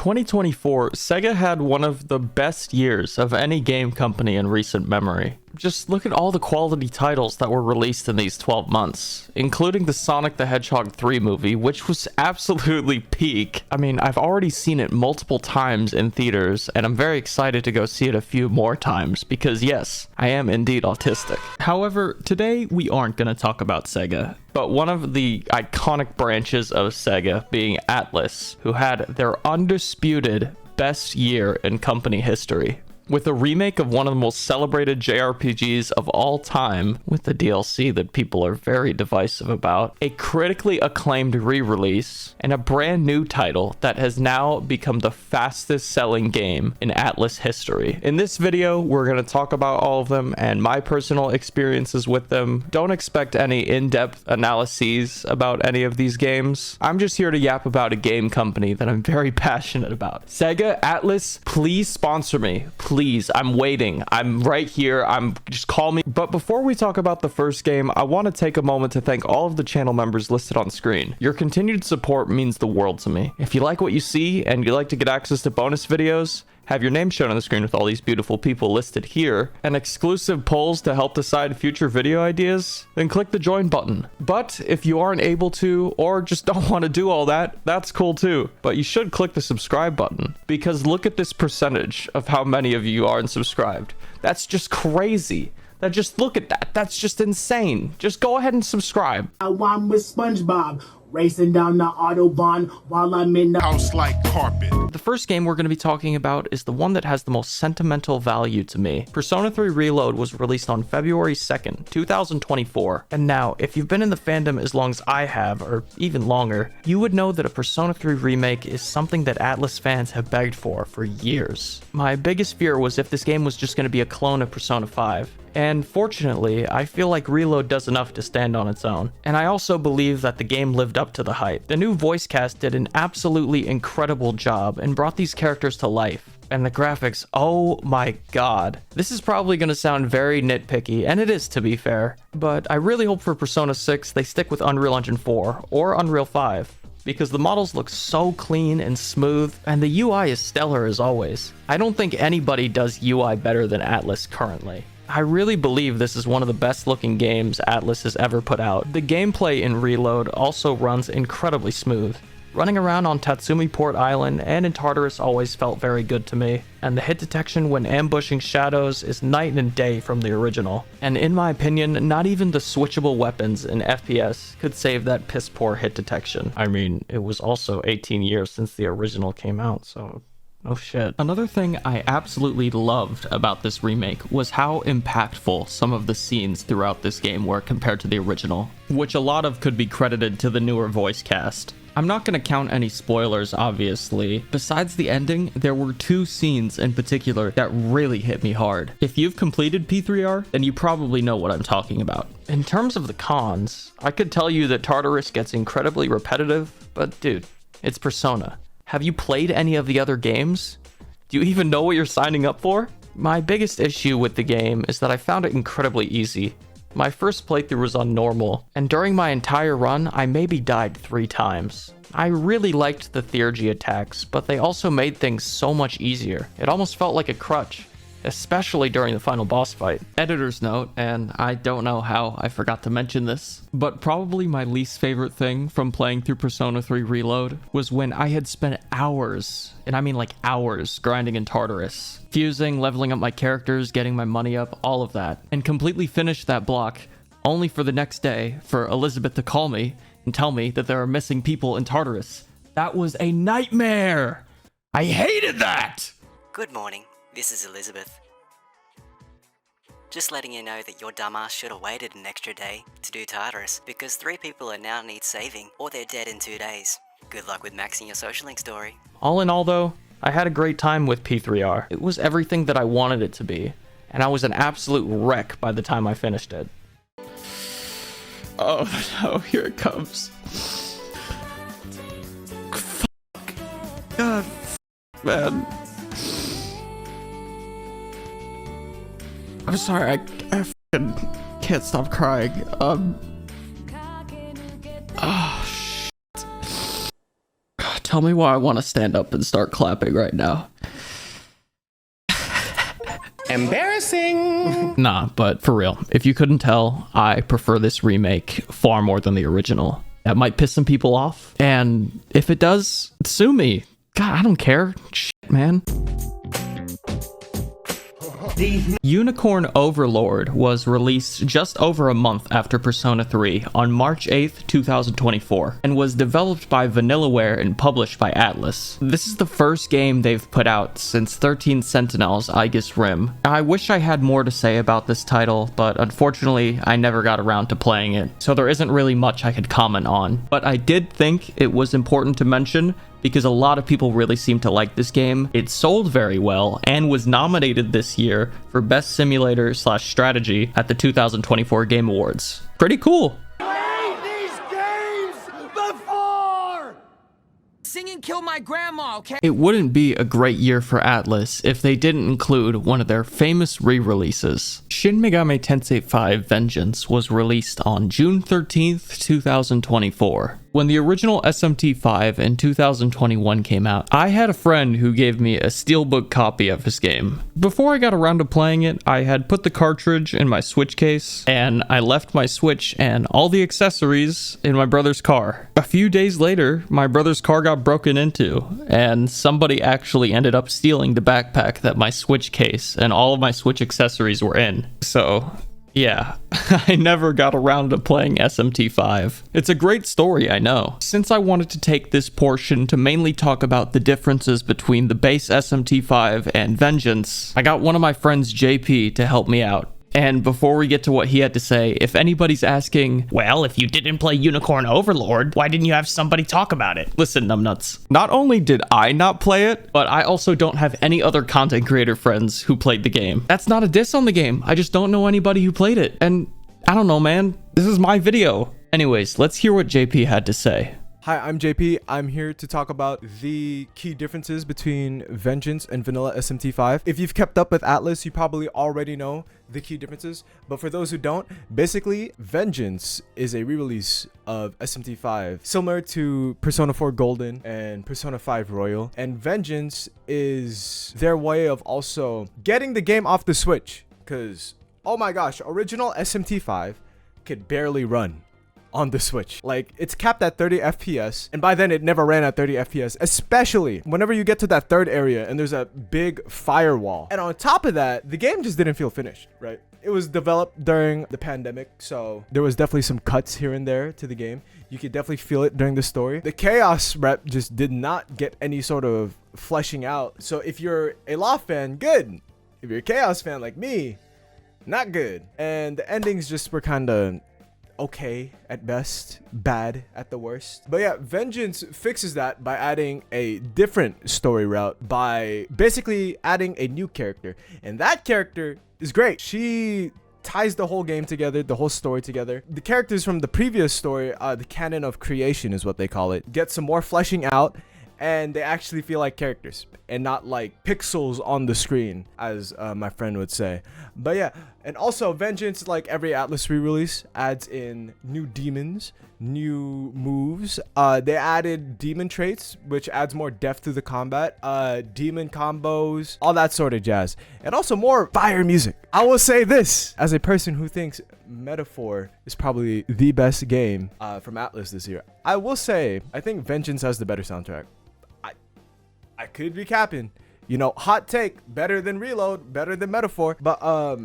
2024, Sega had one of the best years of any game company in recent memory. Just look at all the quality titles that were released in these 12 months, including the Sonic the Hedgehog 3 movie, which was absolutely peak. I mean, I've already seen it multiple times in theaters, and I'm very excited to go see it a few more times, because yes, I am indeed autistic. However, today we aren't going to talk about Sega, but one of the iconic branches of Sega being Atlus, who had their undisputed best year in company history. With a remake of one of the most celebrated JRPGs of all time, with the DLC that people are very divisive about, a critically acclaimed re-release, and a brand new title that has now become the fastest selling game in Atlus history. In this video, we're going to talk about all of them and my personal experiences with them. Don't expect any in-depth analyses about any of these games. I'm just here to yap about a game company that I'm very passionate about. Sega, Atlus, please sponsor me. Please, I'm waiting. I'm right here. Just call me. But before we talk about the first game, I want to take a moment to thank all of the channel members listed on screen. Your continued support means the world to me. If you like what you see and you'd like to get access to bonus videos, have your name shown on the screen with all these beautiful people listed here, and exclusive polls to help decide future video ideas, then click the join button. But if you aren't able to, or just don't want to do all that, that's cool too. But you should click the subscribe button, because look at this percentage of how many of you are unsubscribed. That's just crazy. Look at that. That's just insane. Just go ahead and subscribe. I'm with SpongeBob, racing down the Autobahn while I'm in the house like carpet. The first game we're going to be talking about is the one that has the most sentimental value to me. Persona 3 Reload was released on February 2nd, 2024. And now, if you've been in the fandom as long as I have, or even longer, you would know that a Persona 3 remake is something that Atlus fans have begged for years. My biggest fear was if this game was just going to be a clone of Persona 5. And fortunately, I feel like Reload does enough to stand on its own. And I also believe that the game lived up to the hype. The new voice cast did an absolutely incredible job and brought these characters to life. And the graphics, oh my god. This is probably going to sound very nitpicky, and it is to be fair, but I really hope for Persona 6 they stick with Unreal Engine 4 or Unreal 5. Because the models look so clean and smooth, and the UI is stellar as always. I don't think anybody does UI better than Atlus currently. I really believe this is one of the best looking games Atlus has ever put out. The gameplay in Reload also runs incredibly smooth. Running around on Tatsumi Port Island and in Tartarus always felt very good to me, and the hit detection when ambushing shadows is night and day from the original. And in my opinion, not even the switchable weapons in FPS could save that piss poor hit detection. I mean, it was also 18 years since the original came out, so oh shit. Another thing I absolutely loved about this remake was how impactful some of the scenes throughout this game were compared to the original, which a lot of could be credited to the newer voice cast. I'm not going to count any spoilers, obviously. Besides the ending, there were two scenes in particular that really hit me hard. If you've completed P3R, then you probably know what I'm talking about. In terms of the cons, I could tell you that Tartarus gets incredibly repetitive, but dude, it's Persona. Have you played any of the other games? Do you even know what you're signing up for? My biggest issue with the game is that I found it incredibly easy. My first playthrough was on normal, and during my entire run, I maybe died 3 times. I really liked the theurgy attacks, but they also made things so much easier. It almost felt like a crutch, especially during the final boss fight. Editor's note, and I don't know how I forgot to mention this, but probably my least favorite thing from playing through Persona 3 Reload was when I had spent hours, and I mean like hours, grinding in Tartarus. Fusing, leveling up my characters, getting my money up, all of that, and completely finished that block, only for the next day for Elizabeth to call me and tell me that there are missing people in Tartarus. That was a nightmare! I hated that! Good morning. This is Elizabeth. Just letting you know that your dumbass should have waited an extra day to do Tartarus, because 3 people are now need saving, or they're dead in 2 days. Good luck with maxing your social link story. All in all though, I had a great time with P3R. It was everything that I wanted it to be, and I was an absolute wreck by the time I finished it. Oh no, here it comes. Fuck. God, man. I'm sorry, I fucking can't stop crying. Oh, shit. tell me why I want to stand up and start clapping right now. Embarrassing. Nah, but for real, if you couldn't tell, I prefer this remake far more than the original. That might piss some people off, and if it does, sue me. God, I don't care. Shit, man. Unicorn Overlord was released just over a month after Persona 3 on March 8th, 2024, and was developed by Vanillaware and published by Atlus. This is the first game they've put out since 13 Sentinels Aegis Rim. I wish I had more to say about this title, but unfortunately I never got around to playing it, so there isn't really much I could comment on. But I did think it was important to mention because a lot of people really seem to like this game. It sold very well and was nominated this year for Best Simulator / Strategy at the 2024 Game Awards. Pretty cool. Singing killed my grandma, okay? It wouldn't be a great year for Atlus if they didn't include one of their famous re-releases. Shin Megami Tensei 5 Vengeance was released on June 13th, 2024. When the original SMT5 in 2021 came out, I had a friend who gave me a steelbook copy of this game. Before I got around to playing it, I had put the cartridge in my Switch case, and I left my Switch and all the accessories in my brother's car. A few days later, my brother's car got broken into, and somebody actually ended up stealing the backpack that my Switch case and all of my Switch accessories were in. So yeah, I never got around to playing SMT5. It's a great story, I know. Since I wanted to take this portion to mainly talk about the differences between the base SMT5 and Vengeance, I got one of my friends JP to help me out. And before we get to what he had to say, if anybody's asking, Well, if you didn't play Unicorn Overlord, why didn't you have somebody talk about it? listen, numbnuts. Not only did I not play it, but I also don't have any other content creator friends who played the game. That's not a diss on the game. I just don't know anybody who played it. And I don't know, man. This is my video. Anyways, let's hear what JP had to say. Hi, I'm JP. I'm here to talk about the key differences between Vengeance and vanilla SMT5. If you've kept up with Atlus, you probably already know the key differences. But for those who don't, basically, Vengeance is a re-release of SMT5, similar to Persona 4 Golden and Persona 5 Royal. And Vengeance is their way of also getting the game off the Switch. Because, oh my gosh, original SMT5 could barely run on the Switch. Like, it's capped at 30 FPS, and by then it never ran at 30 FPS, especially whenever you get to that third area and there's a big firewall. And on top of that, the game just didn't feel finished, right? It was developed during the pandemic, so there was definitely some cuts here and there to the game. You could definitely feel it during the story. The Chaos rep just did not get any sort of fleshing out. So if you're a Law fan, good. If you're a Chaos fan like me, not good. And the endings just were kind of okay at best, bad at the worst. But yeah, Vengeance fixes that by adding a different story route, by basically adding a new character. And that character is great. She ties the whole game together, the whole story together. The characters from the previous story, the canon of creation is what they call it, get some more fleshing out, and they actually feel like characters and not like pixels on the screen, as my friend would say. But yeah, and also Vengeance, like every Atlus re-release, adds in new demons, new moves. They added demon traits, which adds more depth to the combat, demon combos, all that sort of jazz, and also more fire music. I will say this, as a person who thinks Metaphor is probably the best game from Atlus this year, I will say I think Vengeance has the better soundtrack. I could be capping, you know, hot take, better than Reload, better than Metaphor, but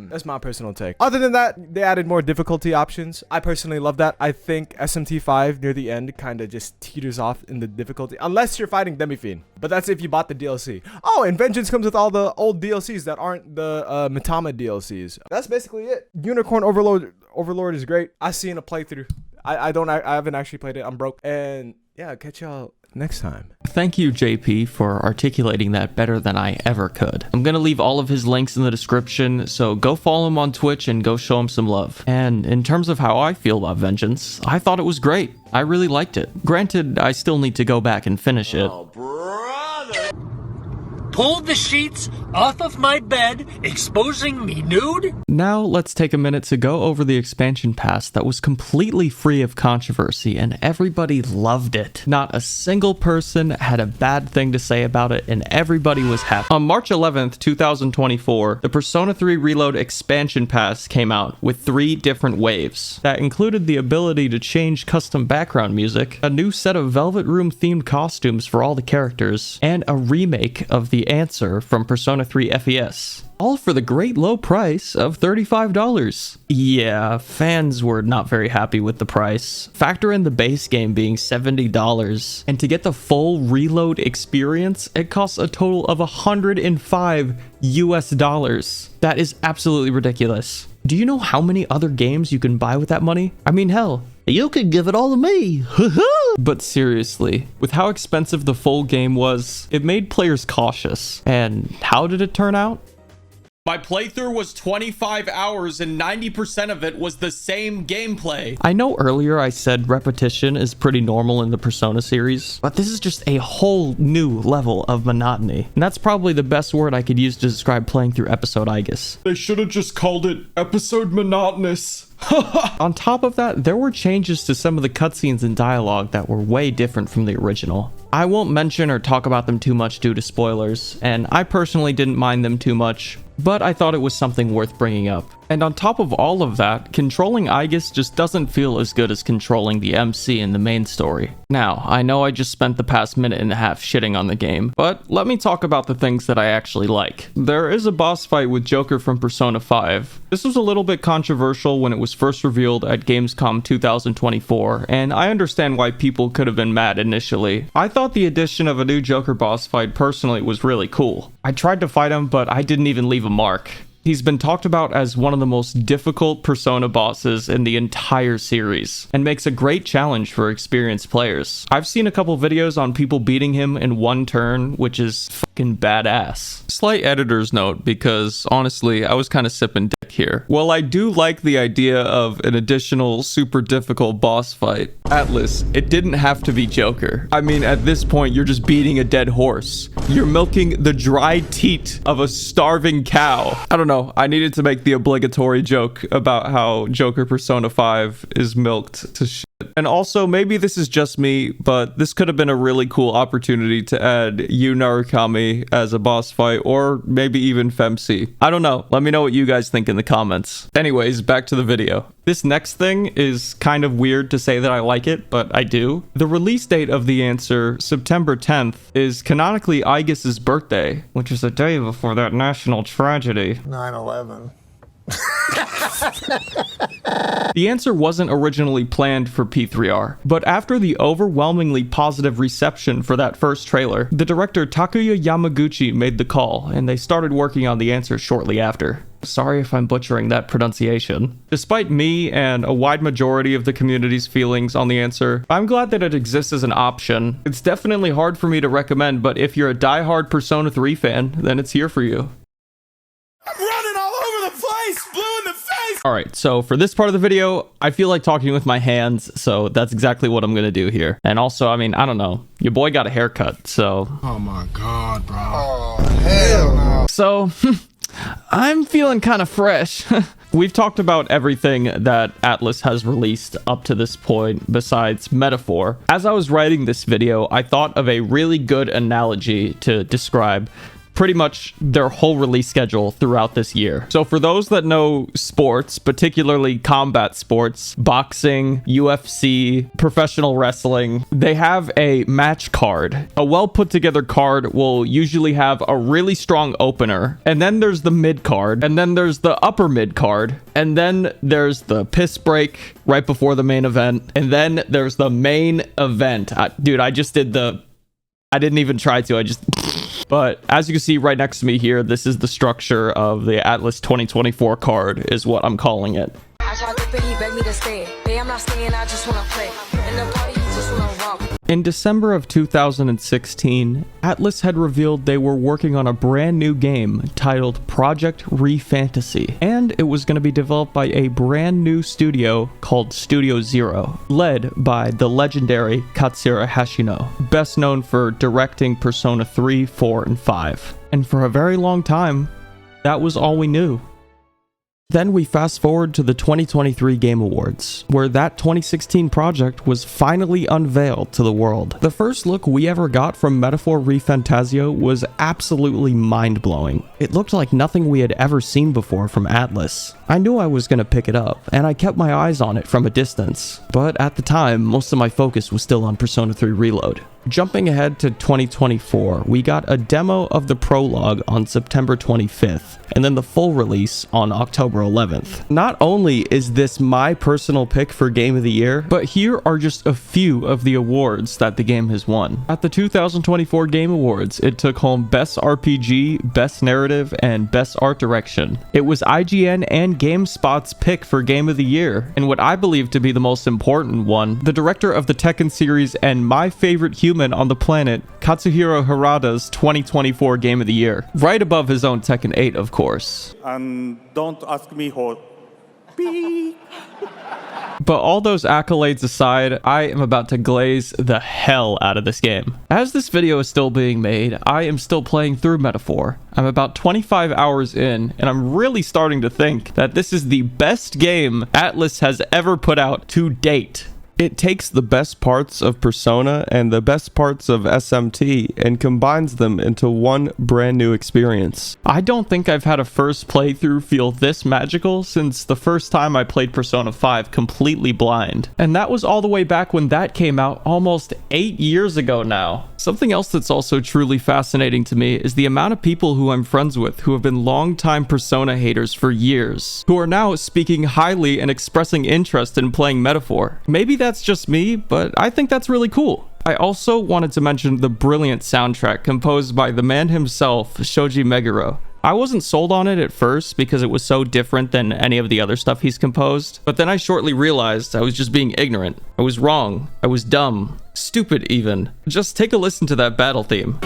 that's my personal take. Other than that, they added more difficulty options. I personally love that. I think SMT5 near the end kind of just teeters off in the difficulty, unless you're fighting Demi-Fiend, but that's if you bought the DLC. Oh, and Vengeance comes with all the old DLCs that aren't the Mitama DLCs. That's basically it. Unicorn Overlord is great. I seen a playthrough. I haven't actually played it. I'm broke. And yeah, I'll catch y'all next time. Thank you, JP, for articulating that better than I ever could. I'm gonna leave all of his links in the description, so go follow him on Twitch and go show him some love. And in terms of how I feel about Vengeance, I thought it was great. I really liked it. Granted, I still need to go back and finish it. Oh, brother! pulled the sheets off of my bed, exposing me nude? Now let's take a minute to go over the expansion pass that was completely free of controversy and everybody loved it. Not a single person had a bad thing to say about it and everybody was happy. On March 11th, 2024, the Persona 3 Reload expansion pass came out with 3 different waves that included the ability to change custom background music, a new set of Velvet Room themed costumes for all the characters, and a remake of The Answer from Persona 3 FES. All for the great low price of $35. Yeah, fans were not very happy with the price. Factor in the base game being $70, and to get the full Reload experience, it costs a total of $105 US. That is absolutely ridiculous. Do you know how many other games you can buy with that money? I mean, hell, you could give it all to me. But seriously, with how expensive the full game was, it made players cautious. And how did it turn out? My playthrough was 25 hours and 90% of it was the same gameplay. I know earlier I said repetition is pretty normal in the Persona series, but this is just a whole new level of monotony. And that's probably the best word I could use to describe playing through Episode Aegis. They should have just called it Episode Monotonous. On top of that, there were changes to some of the cutscenes and dialogue that were way different from the original. I won't mention or talk about them too much due to spoilers, and I personally didn't mind them too much, but I thought it was something worth bringing up. And on top of all of that, controlling Aegis just doesn't feel as good as controlling the MC in the main story. Now, I know I just spent the past minute and a half shitting on the game, but let me talk about the things that I actually like. There is a boss fight with Joker from Persona 5. This was a little bit controversial when it was first revealed at Gamescom 2024, and I understand why people could have been mad initially. I thought the addition of a new Joker boss fight personally was really cool. I tried to fight him, but I didn't even leave a mark. He's been talked about as one of the most difficult Persona bosses in the entire series, and makes a great challenge for experienced players. I've seen a couple videos on people beating him in one turn, which is fucking badass. Slight editor's note, because honestly, I was kind of sipping dick here. While I do like the idea of an additional super difficult boss fight, Atlus, it didn't have to be Joker. I mean, at this point, you're just beating a dead horse. You're milking the dry teat of a starving cow. I don't know. I needed to make the obligatory joke about how Joker Persona 5 is milked to shit. And also, maybe this is just me, but this could have been a really cool opportunity to add Yu Narukami as a boss fight, or maybe even Femsi. I don't know. Let me know what you guys think in the comments. Anyways, back to the video. This next thing is kind of weird to say that I like it, but I do. The release date of The Answer, September 10th, is canonically Aegis's birthday, which is a day before that national tragedy. 9/11. The Answer wasn't originally planned for P3R, but after the overwhelmingly positive reception for that first trailer, the director Takuya Yamaguchi made the call, and they started working on The Answer shortly after. Sorry if I'm butchering that pronunciation. Despite me and a wide majority of the community's feelings on The Answer, I'm glad that it exists as an option. It's definitely hard for me to recommend, but if you're a diehard Persona 3 fan, then it's here for you. I'm running all over the place, blue in the face. Alright, so for this part of the video, I feel like talking with my hands, so that's exactly what I'm gonna do here. And also, I mean, I don't know, your boy got a haircut, so... Oh my god, bro. Oh, hell no. So, I'm feeling kind of fresh. We've talked about everything that Atlus has released up to this point besides Metaphor. As I was writing this video, I thought of a really good analogy to describe pretty much their whole release schedule throughout this year. So for those that know sports, particularly combat sports, boxing, UFC, professional wrestling, they have a match card. A well put together card will usually have a really strong opener, and then there's the mid card, and then there's the upper mid card, and then there's the piss break right before the main event, and then there's the main event. Dude, I didn't even try to, I just... But as you can see right next to me here, this is the structure of the Atlus 2024 card, is what I'm calling it. I tried to pay, he begged me to stay. Hey, I'm not staying, I just wanna play. In the party, In December of 2016, Atlus had revealed they were working on a brand new game titled Project ReFantazio, and it was going to be developed by a brand new studio called Studio Zero, led by the legendary Katsura Hashino, best known for directing Persona 3, 4, and 5. And for a very long time, that was all we knew. Then we fast forward to the 2023 Game Awards, where that 2016 project was finally unveiled to the world. The first look we ever got from Metaphor ReFantazio was absolutely mind-blowing. It looked like nothing we had ever seen before from Atlus. I knew I was going to pick it up, and I kept my eyes on it from a distance, but at the time, most of my focus was still on Persona 3 Reload. Jumping ahead to 2024, we got a demo of the prologue on September 25th, and then the full release on October 11th. Not only is this my personal pick for Game of the Year, but here are just a few of the awards that the game has won. At the 2024 Game Awards, it took home Best RPG, Best Narrative, and Best Art Direction. It was IGN and GameSpot's pick for Game of the Year, and what I believe to be the most important one, the director of the Tekken series and my favorite human on the planet, Katsuhiro Harada's 2024 Game of the Year. Right above his own Tekken 8, of course. And don't ask me how. But all those accolades aside, I am about to glaze the hell out of this game. As this video is still being made, I am still playing through Metaphor. I'm about 25 hours in, and I'm really starting to think that this is the best game Atlus has ever put out to date. It takes the best parts of Persona and the best parts of SMT and combines them into one brand new experience. I don't think I've had a first playthrough feel this magical since the first time I played Persona 5 completely blind. And that was all the way back when that came out almost 8 years ago now. Something else that's also truly fascinating to me is the amount of people who I'm friends with who have been longtime Persona haters for years, who are now speaking highly and expressing interest in playing Metaphor. Maybe that's just me, but I think that's really cool. I also wanted to mention the brilliant soundtrack composed by the man himself, Shoji Meguro. I wasn't sold on it at first because it was so different than any of the other stuff he's composed, but then I shortly realized I was just being ignorant. I was wrong. I was dumb. Stupid even. Just take a listen to that battle theme.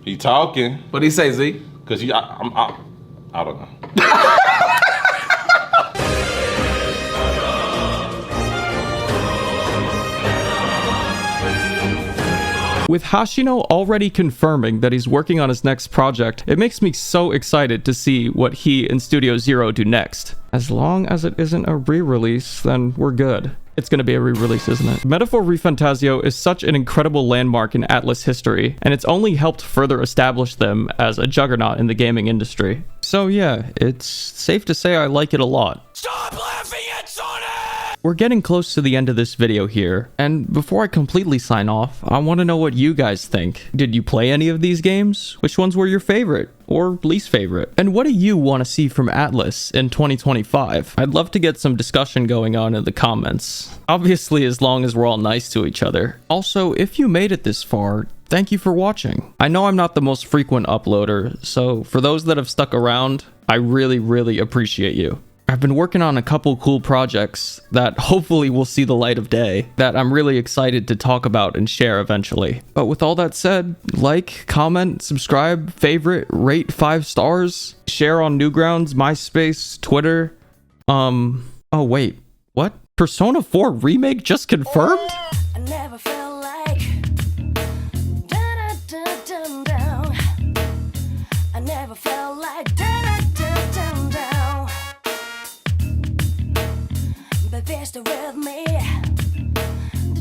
He talking. What'd he say, Z? Cause I don't know. With Hashino already confirming that he's working on his next project, it makes me so excited to see what he and Studio Zero do next. As long as it isn't a re-release, then we're good. It's gonna be a re-release, isn't it? Metaphor ReFantazio is such an incredible landmark in Atlus history, and it's only helped further establish them as a juggernaut in the gaming industry. So yeah, it's safe to say I like it a lot. Stop laughing at Sonic! We're getting close to the end of this video here, and before I completely sign off, I want to know what you guys think. Did you play any of these games? Which ones were your favorite? Or least favorite? And what do you want to see from Atlus in 2025? I'd love to get some discussion going on in the comments. Obviously, as long as we're all nice to each other. Also, if you made it this far, thank you for watching. I know I'm not the most frequent uploader, so for those that have stuck around, I really appreciate you. I've been working on a couple cool projects that hopefully will see the light of day that I'm really excited to talk about and share eventually. But with all that said, like, comment, subscribe, favorite, rate 5 stars, share on Newgrounds, MySpace, Twitter. Oh wait, what? Persona 4 remake just confirmed? I never felt